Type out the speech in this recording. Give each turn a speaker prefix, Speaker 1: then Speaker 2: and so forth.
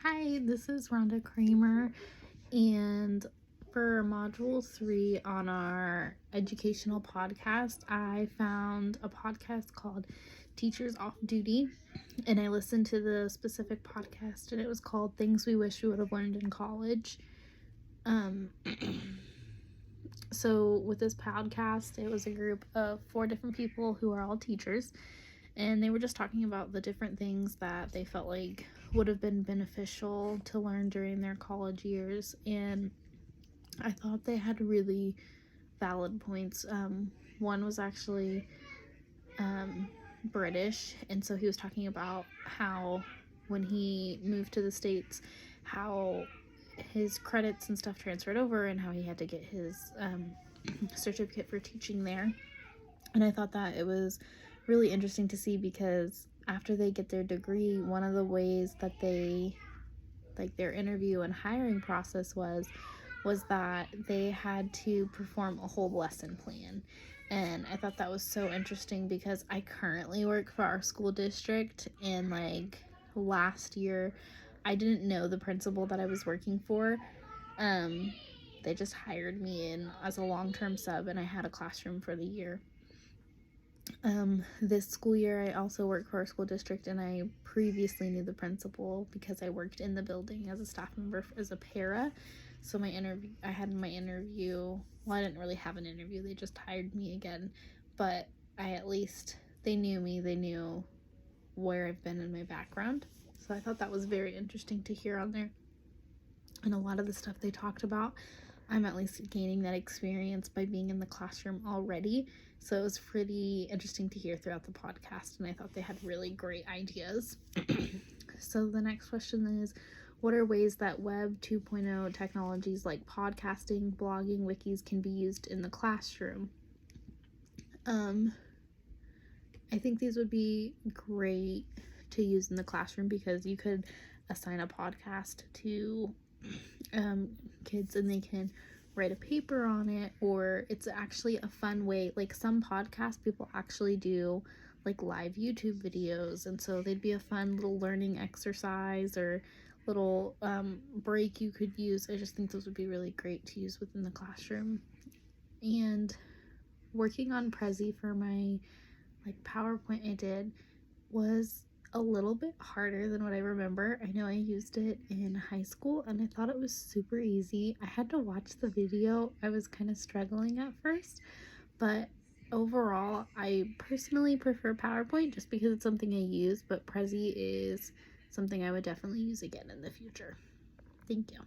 Speaker 1: Hi, this is Rhonda Kramer, and for Module 3 on our educational podcast, I found a podcast called Teachers Off Duty, and I listened to the specific podcast, and it was called Things We Wish We Would Have Learned in College. So with this podcast, it was a group of 4 different people who are all teachers, and they were just talking about the different things that they felt like would have been beneficial to learn during their college years. And I thought they had really valid points. One was actually British, and so he was talking about how when he moved to the States, how his credits and stuff transferred over and how he had to get his certificate for teaching there. And I thought that it was really interesting to see, because after they get their degree, one of the ways that they, like, their interview and hiring process was that they had to perform a whole lesson plan. And I thought that was so interesting because I currently work for our school district, and like last year I didn't know the principal that I was working for. They just hired me in as a long-term sub, and I had a classroom for the year. This school year I also work for our school district, and I previously knew the principal because I worked in the building as a staff member as a para. So I had my interview, well, I didn't really have an interview, they just hired me again, but they knew me, they knew where I've been in my background. So I thought that was very interesting to hear on there. And a lot of the stuff they talked about, I'm at least gaining that experience by being in the classroom already. So it was pretty interesting to hear throughout the podcast, and I thought they had really great ideas. So the next question is, what are ways that Web 2.0 technologies like podcasting, blogging, wikis can be used in the classroom? I think these would be great to use in the classroom because you could assign a podcast to kids and they can write a paper on it, or it's actually a fun way. Like, some podcast people actually do like live YouTube videos, and so they'd be a fun little learning exercise or little break you could use. I just think those would be really great to use within the classroom. And working on Prezi for my PowerPoint I did was a little bit harder than what I remember. I know I used it in high school and I thought it was super easy. I had to watch the video. I was kind of struggling at first, but overall I personally prefer PowerPoint just because it's something I use, but Prezi is something I would definitely use again in the future. Thank you.